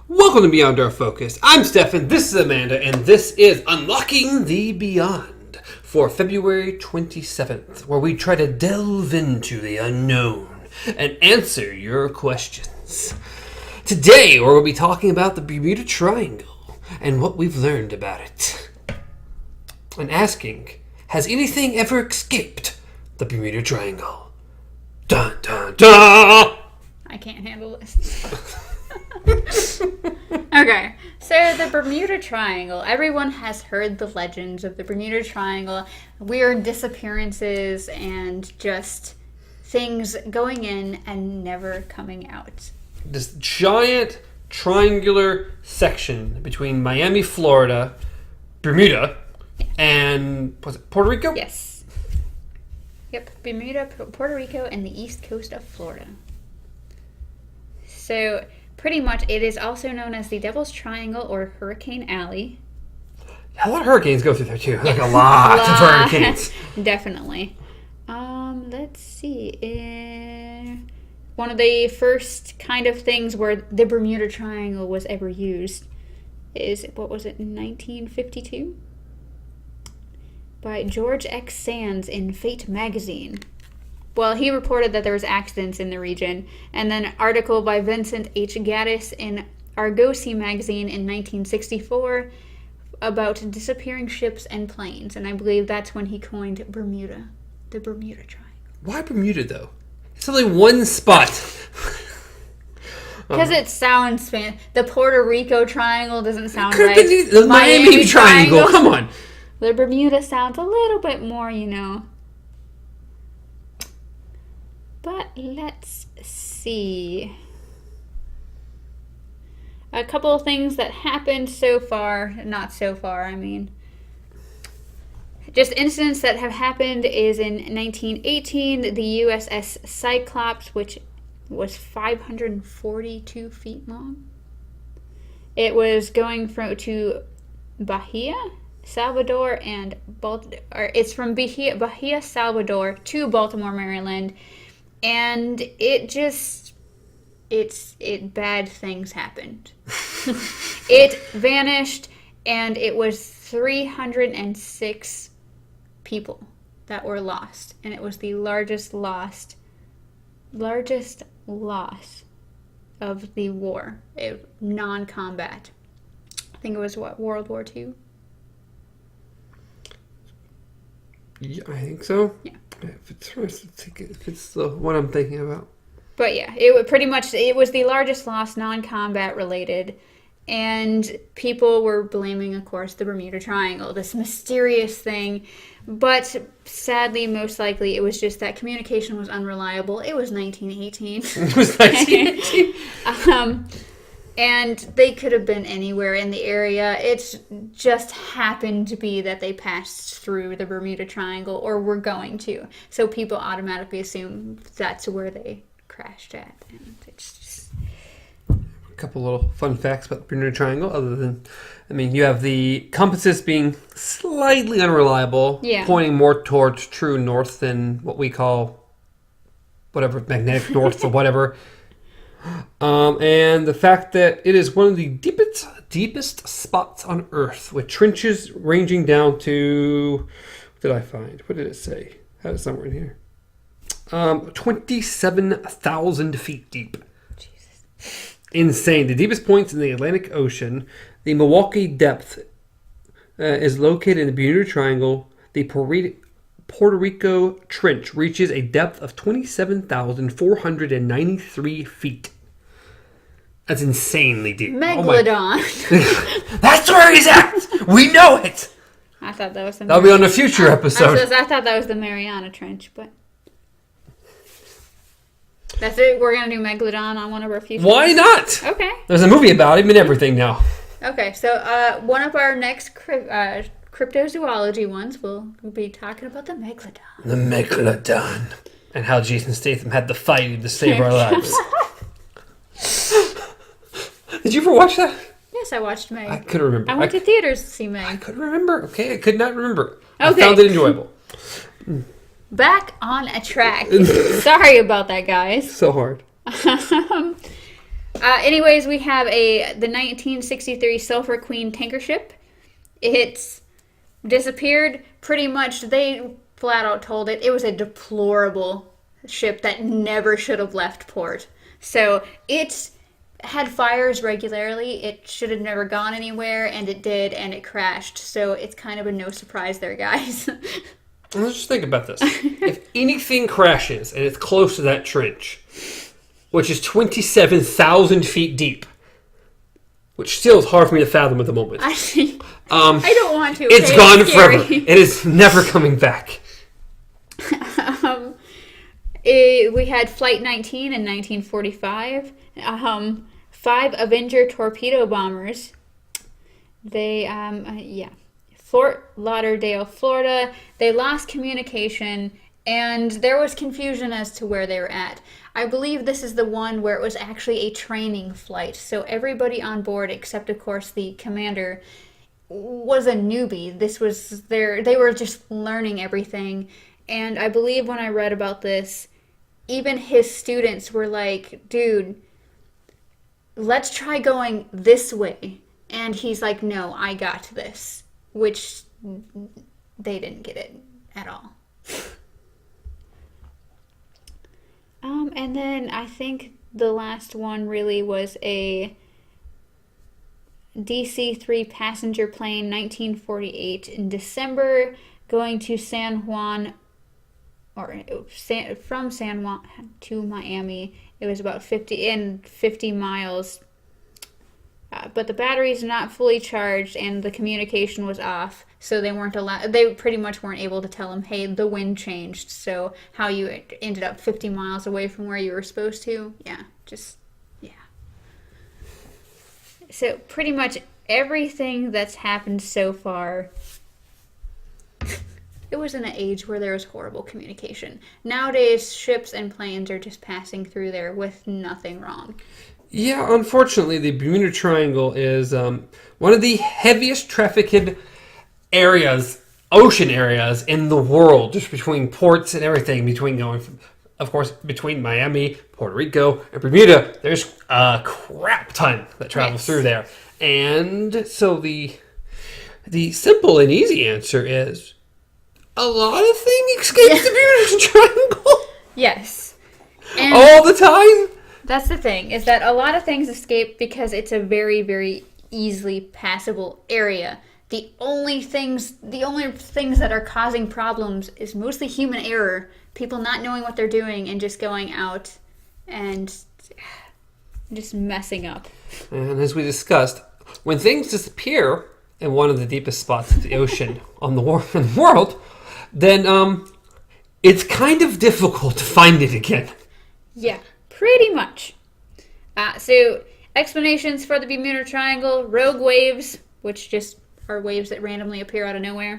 Welcome to Beyond Our Focus. I'm Stefan, this is Amanda, and this is Unlocking the Beyond for February 27th, where we try to delve into the unknown and answer your questions. Today, we'll be talking about the Bermuda Triangle and what we've learned about it. And asking, has anything ever escaped the Bermuda Triangle? Dun dun dun! I can't handle this. Okay, so the Bermuda Triangle. Everyone has heard the legends of the Bermuda Triangle. Weird disappearances and just things going in and never coming out. This giant triangular section between Miami, Florida, Bermuda, and was it Puerto Rico? Yes. Yep, Bermuda, Puerto Rico, and the east coast of Florida. So, pretty much, it is also known as the Devil's Triangle or Hurricane Alley. A lot of hurricanes go through there, too. Like a lot of hurricanes. Definitely. Let's see. One of the first kind of things where the Bermuda Triangle was ever used is, what was it, 1952? By George X. Sands in Fate magazine. Well, he reported that there was accidents in the region, and then an article by Vincent H. Gaddis in Argosy magazine in 1964 about disappearing ships and planes, and I believe that's when he coined Bermuda, the Bermuda Triangle. Why Bermuda, though? It's only one spot. Because it sounds fancy. The Puerto Rico Triangle doesn't sound Could right. have been the Miami Triangle. Come on. The Bermuda sounds a little bit more, you know. But let's see. A couple of things that happened so far, not so far, I mean. Just incidents that have happened is in 1918, the USS Cyclops, which was 542 feet long. It was going to Bahia, Salvador, and it's from Bahia, Salvador to Baltimore, Maryland. And bad things happened. It vanished, and it was 306 people that were lost. And it was the largest loss of the war, non-combat. I think it was, World War II? Yeah, I think so. Yeah. If it's the one I'm thinking about. But yeah, it was the largest loss, non-combat related, and people were blaming, of course, the Bermuda Triangle, this mysterious thing. But sadly, most likely, it was just that communication was unreliable. It was 1918. It was 1918. And they could have been anywhere in the area. It just happened to be that they passed through the Bermuda Triangle or were going to. So people automatically assume that's where they crashed at. And it's just... A couple little fun facts about the Bermuda Triangle, other than, you have the compasses being slightly unreliable, pointing more towards true north than what we call whatever, magnetic north or whatever. And the fact that it is one of the deepest spots on Earth, with trenches ranging down to, what did I find? What did it say? I had it somewhere in here. 27,000 feet deep. Jesus. Insane. The deepest points in the Atlantic Ocean. The Milwaukee depth is located in the Bermuda Triangle. The Puerto Rico Trench reaches a depth of 27,493 feet. That's insanely deep. Megalodon. Oh that's where he's at! We know it! I thought that was the... That'll be on a future episode. I thought that was the Mariana Trench, but... That's it? We're going to do Megalodon on one of our future... Why not? Okay. There's a movie about him and everything now. Okay, so one of our next cryptozoology ones, we'll be talking about the Megalodon. The Megalodon. And how Jason Statham had to fight to save our lives. Did you ever watch that? Yes, I watched Meg. I couldn't remember. I went to theaters to see Meg. I couldn't remember. Okay, I could not remember. Okay. I found it enjoyable. Back on a track. Sorry about that, guys. So hard. Anyways, we have the 1963 Sulphur Queen tanker ship. It's disappeared. Pretty much, they flat out told it was a deplorable ship that never should have left port. So it's had fires regularly. It should have never gone anywhere, and it did, and it crashed. So it's kind of a no surprise there, guys. Let's just think about this. If anything crashes and it's close to that trench, which is 27,000 feet deep, which still is hard for me to fathom at the moment. I don't want to. It's gone forever. It is never coming back. We had Flight 19 in 1945. 5 Avenger torpedo bombers. Fort Lauderdale, Florida. They lost communication, and there was confusion as to where they were at. I believe this is the one where it was actually a training flight. So everybody on board, except of course the commander, was a newbie. They were just learning everything. And I believe when I read about this, even his students were like, dude, let's try going this way. And he's like, no, I got this. Which they didn't get it at all. And then I think the last one really was a DC-3 passenger plane, 1948, in December, going to San Juan, from San Juan to Miami. It was about 50 miles. But the batteries are not fully charged, and the communication was off, so they weren't allowed. They pretty much weren't able to tell him, "Hey, the wind changed." So how you ended up 50 miles away from where you were supposed to? Yeah. So pretty much everything that's happened so far. It was in an age where there was horrible communication. Nowadays, ships and planes are just passing through there with nothing wrong. Yeah, unfortunately, the Bermuda Triangle is one of the heaviest trafficked areas, ocean areas in the world, just between ports and everything, between Miami, Puerto Rico, and Bermuda. There's a crap ton that travels through there. And so the simple and easy answer is a lot of things escape the Bermuda Triangle. Yes. And all the time. That's the thing, is that a lot of things escape because it's a very, very easily passable area. The only things that are causing problems is mostly human error, people not knowing what they're doing and just going out and just messing up. And as we discussed, when things disappear in one of the deepest spots of the ocean in the world, then it's kind of difficult to find it again. Yeah. Pretty much. So, explanations for the Bermuda Triangle: rogue waves, which just are waves that randomly appear out of nowhere.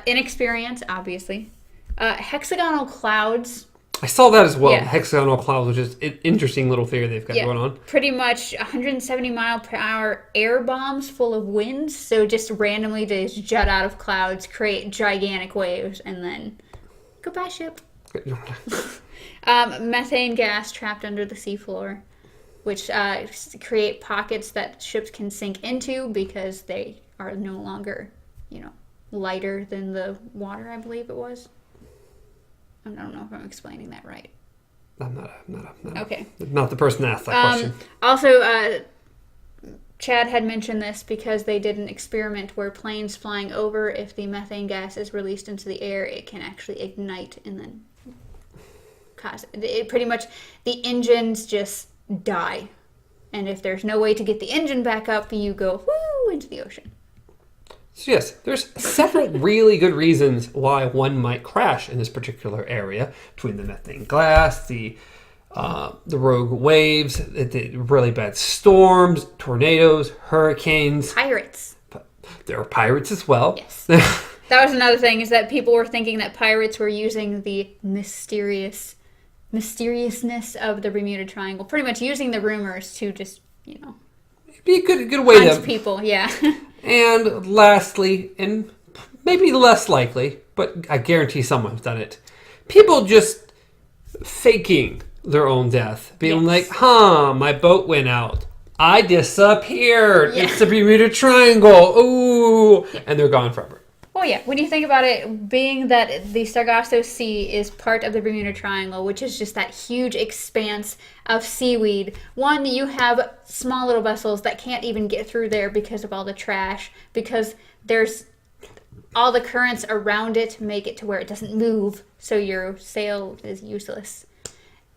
Inexperience, obviously. Hexagonal clouds. I saw that as well. Yeah. Hexagonal clouds, which is an interesting little theory they've got going on. Pretty much 170 mile per hour air bombs full of winds. So just randomly just jut out of clouds, create gigantic waves, and then goodbye ship. Methane gas trapped under the seafloor, which create pockets that ships can sink into because they are no longer, lighter than the water, I believe it was. I don't know if I'm explaining that right. I'm not not the person that asked that question. Also, Chad had mentioned this because they did an experiment where planes flying over, if the methane gas is released into the air, it can actually ignite and then cause it. Pretty much, the engines just die. And if there's no way to get the engine back up, you go whoo into the ocean. So yes, there's several really good reasons why one might crash in this particular area, between the methane gas, the rogue waves, the really bad storms, tornadoes, hurricanes. Pirates. There are pirates as well. Yes. That was another thing, is that people were thinking that pirates were using the mysteriousness of the Bermuda Triangle, pretty much using the rumors to just, be a good way hunt people, yeah. And lastly, and maybe less likely, but I guarantee someone's done it, people just faking their own death. Being like, my boat went out. I disappeared. Yeah. It's the Bermuda Triangle. Ooh. And they're gone forever. Well, yeah, when you think about it, being that the Sargasso Sea is part of the Bermuda Triangle, which is just that huge expanse of seaweed, one, you have small little vessels that can't even get through there because of all the trash, because there's all the currents around it make it to where it doesn't move, so your sail is useless.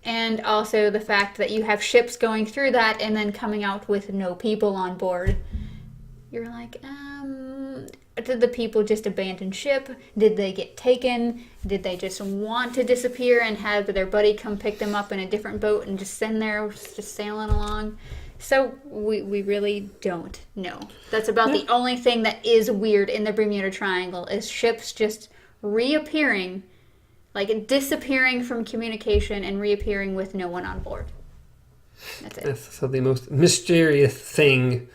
And also the fact that you have ships going through that and then coming out with no people on board. You're like, did the people just abandon ship? Did they get taken? Did they just want to disappear and have their buddy come pick them up in a different boat and just send there, just sailing along? So we really don't know. That's about the only thing that is weird in the Bermuda Triangle is ships just reappearing, like disappearing from communication and reappearing with no one on board. That's it. So the most mysterious thing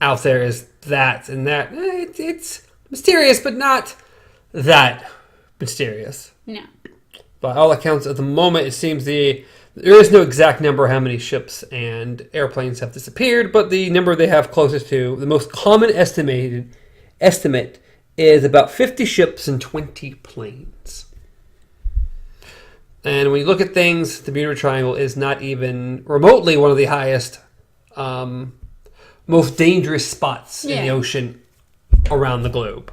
out there is that, and that it's mysterious, but not that mysterious. No. By all accounts, at the moment, it seems there is no exact number how many ships and airplanes have disappeared, but the number they have closest to, the most common estimate is about 50 ships and 20 planes. And when you look at things, the Bermuda Triangle is not even remotely one of the highest most dangerous spots in the ocean around the globe.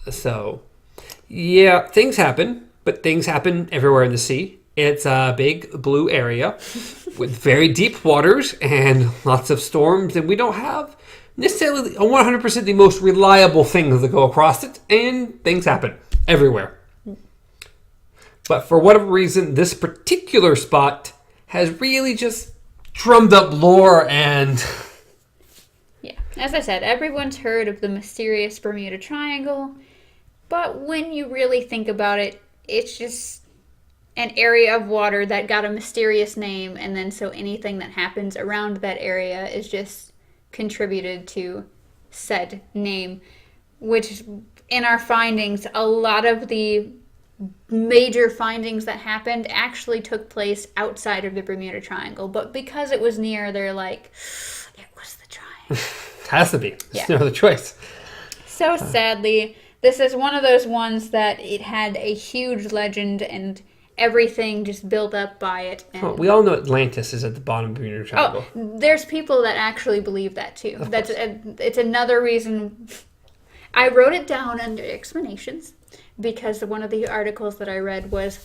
So, yeah, things happen, but things happen everywhere in the sea. It's a big blue area with very deep waters and lots of storms, and we don't have necessarily 100% the most reliable things that go across it, and things happen everywhere. But for whatever reason, this particular spot has really just drummed up lore and... Yeah, as I said, everyone's heard of the mysterious Bermuda Triangle, but when you really think about it, it's just an area of water that got a mysterious name, and then so anything that happens around that area is just contributed to said name, which in our findings, a lot of the major findings that happened actually took place outside of the Bermuda Triangle, but because it was near, they're like, it was the triangle. Has to be. There's no other choice. So sadly, this is one of those ones that it had a huge legend and everything just built up by it. And we all know Atlantis is at the bottom of the Bermuda Triangle. Oh, there's people that actually believe that too. It's another reason. I wrote it down under explanations because one of the articles that I read was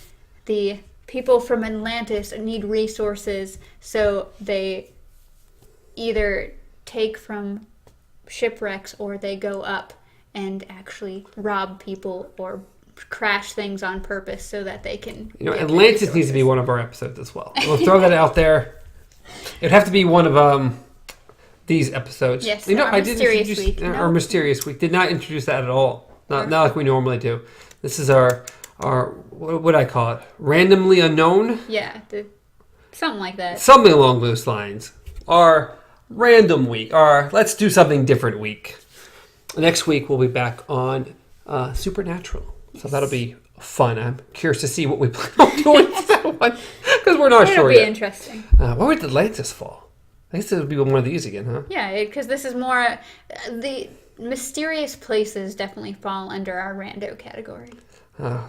the people from Atlantis need resources, so they either take from shipwrecks or they go up and actually rob people or crash things on purpose so that they can... Atlantis needs to be one of our episodes as well. We'll throw that out there. It'd have to be one of these episodes. Yes, I didn't introduce week. Our Mysterious Week. Did not introduce that at all. Not like we normally do. This is our what would I call it? Randomly unknown? Yeah, something like that. Something along those lines. Our random week. Our let's do something different week. Next week we'll be back on Supernatural. So that'll be fun. I'm curious to see what we plan on doing with that one because we're not sure yet. It'll be interesting. Where would Atlantis fall? I guess it would be one of these again, huh? Yeah, because this is more... the mysterious places definitely fall under our rando category.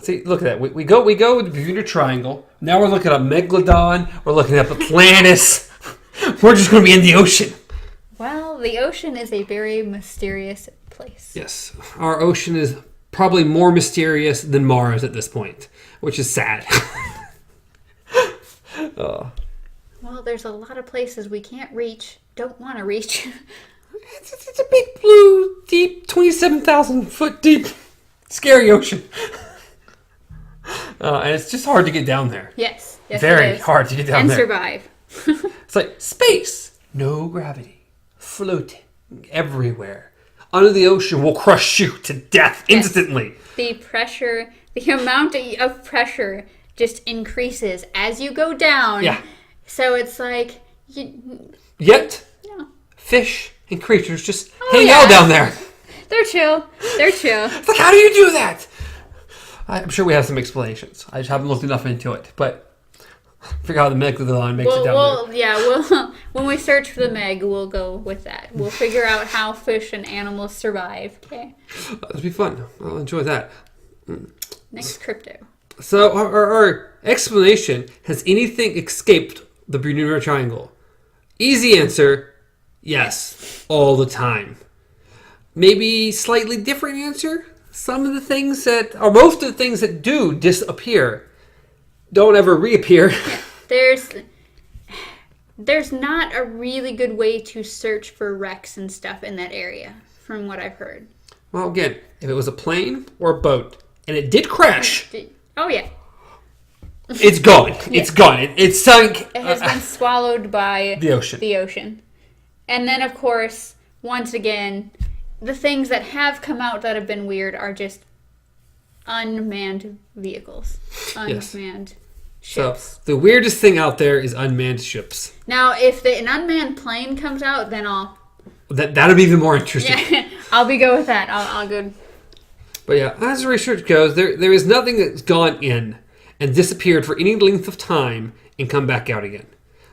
See, look at that. We go with the Bermuda Triangle. Now we're looking at Megalodon. We're looking at Atlantis. We're just going to be in the ocean. Well, the ocean is a very mysterious place. Yes. Our ocean is probably more mysterious than Mars at this point, which is sad. Well, there's a lot of places we can't reach, don't want to reach. It's a big, blue, deep, 27,000 foot deep, scary ocean. And it's just hard to get down there. Yes Very hard to get down there. And survive. It's like space. No gravity. Floating everywhere. Under the ocean will crush you to death instantly. The pressure, the amount of pressure just increases as you go down. Yeah. So it's like... Yet, fish and creatures just hang out down there. They're chill. It's like, how do you do that? I'm sure we have some explanations. I just haven't looked enough into it. But Figure out how the Megalodon makes it down there. When we search for the Meg, we'll go with that. We'll figure out how fish and animals survive. Okay. That'll be fun. I'll enjoy that. Next crypto. So our explanation, has anything escaped the Bermuda Triangle? Easy answer, yes, all the time. Maybe slightly different answer? Some of the things that, or most of the things that do disappear, don't ever reappear. Yeah, there's not a really good way to search for wrecks and stuff in that area, from what I've heard. Well, again, if it was a plane or a boat, and it did crash... Oh, yeah. It's gone. Yeah. It's gone. It sunk. It has been swallowed by the ocean. And then, of course, once again, the things that have come out that have been weird are just unmanned vehicles. Unmanned ships. So, the weirdest thing out there is unmanned ships. Now, if an unmanned plane comes out, then That'll be even more interesting. Yeah, I'll be good with that. I'll go... But yeah, as the research goes, there is nothing that's gone in and disappeared for any length of time and come back out again.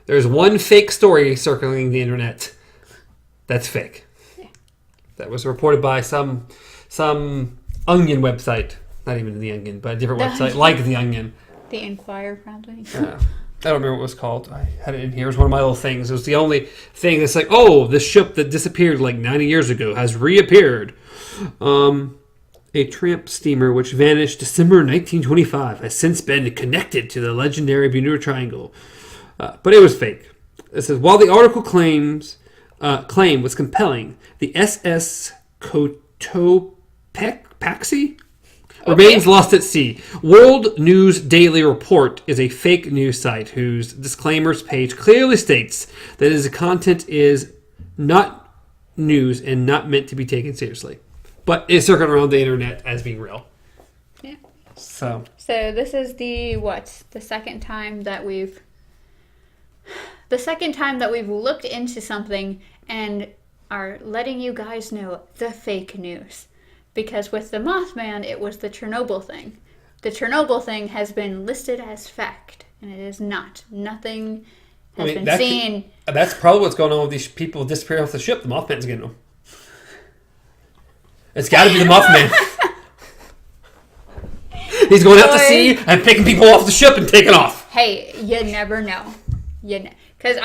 There's one fake story circling the internet that's fake. Yeah. That was reported by some Onion website. Not even The Onion, but a different website like The Onion. The Inquirer, probably. I don't remember what it was called. I had it in here. It was one of my little things. It was the only thing that's like, oh, this ship that disappeared like 90 years ago has reappeared. A tramp steamer which vanished December 1925 has since been connected to the legendary Bermuda Triangle. But it was fake. It says, while the article claim was compelling, the SS Cotopaxi remains lost at sea. World News Daily Report is a fake news site whose disclaimers page clearly states that its content is not news and not meant to be taken seriously. But it's circling around the internet as being real. Yeah. So this is the second time that we've looked into something and are letting you guys know the fake news. Because with the Mothman, it was the Chernobyl thing. The Chernobyl thing has been listed as fact, and it is not. Nothing has been seen. That's probably what's going on with these people disappearing off the ship. The Mothman's getting them. It's got to be the Mothman. He's going out to sea and picking people off the ship and taking off. Hey, you never know. Because,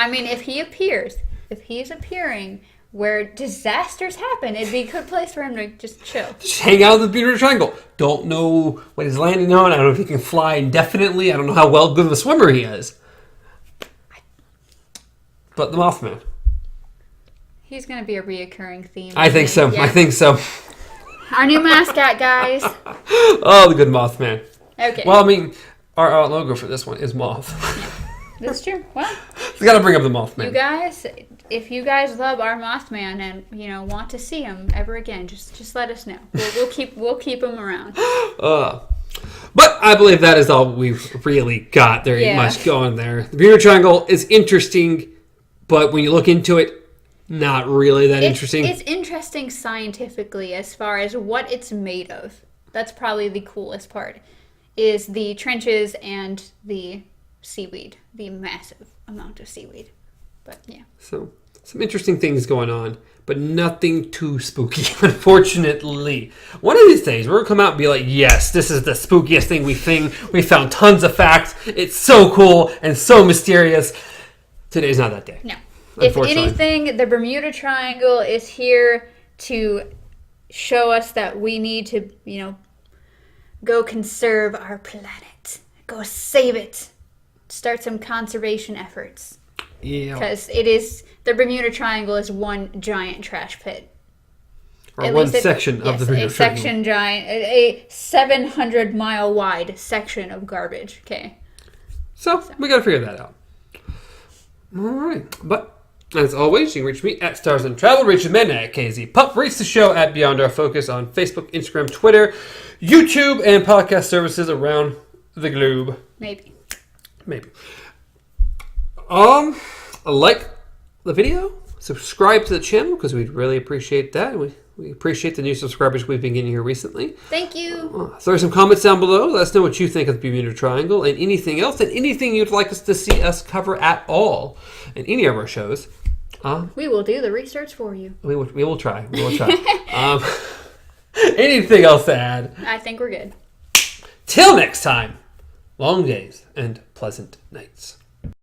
if he's appearing where disasters happen, it'd be a good place for him to just chill. Just hang out in the Bermuda Triangle. Don't know what he's landing on. I don't know if he can fly indefinitely. I don't know how good of a swimmer he is. But the Mothman. He's going to be a reoccurring theme. I think so. Yeah. I think so. Our new mascot, guys. Oh, the good Mothman. Okay. Well, our logo for this one is Moth. That's true. Well, we got to bring up the Mothman. You guys, if you guys love our Mothman and want to see him ever again, just let us know. We'll keep him around. But I believe that is all we've really got. There ain't much going there. The Bermuda Triangle is interesting, but when you look into it, not really that interesting. It's interesting scientifically as far as what it's made of. That's probably the coolest part, is the trenches and the seaweed, the massive amount of seaweed. But yeah. So, some interesting things going on, but nothing too spooky, unfortunately. One of these days, we're going to come out and be like, yes, this is the spookiest thing we found tons of facts. It's so cool and so mysterious. Today's not that day. No. If anything, the Bermuda Triangle is here to show us that we need to, go conserve our planet. Go save it. Start some conservation efforts. Yeah. Because the Bermuda Triangle is one giant trash pit. Or one section of the Bermuda Triangle. A 700-mile wide section of garbage. Okay. So we got to figure that out. All right. But as always, you can reach me at Stars and Travel, reach Amanda at KZ Pup, reach the show at Beyond Our Focus on Facebook, Instagram, Twitter, YouTube, and podcast services around the globe. Maybe. Like the video, subscribe to the channel because we'd really appreciate that. We appreciate the new subscribers we've been getting here recently. Thank you. Throw some comments down below. Let us know what you think of the Bermuda Triangle and anything else, and anything you'd like us to see us cover at all in any of our shows. We will do the research for you. We will try. We will try. Anything else to add? I think we're good. Till next time, long days and pleasant nights.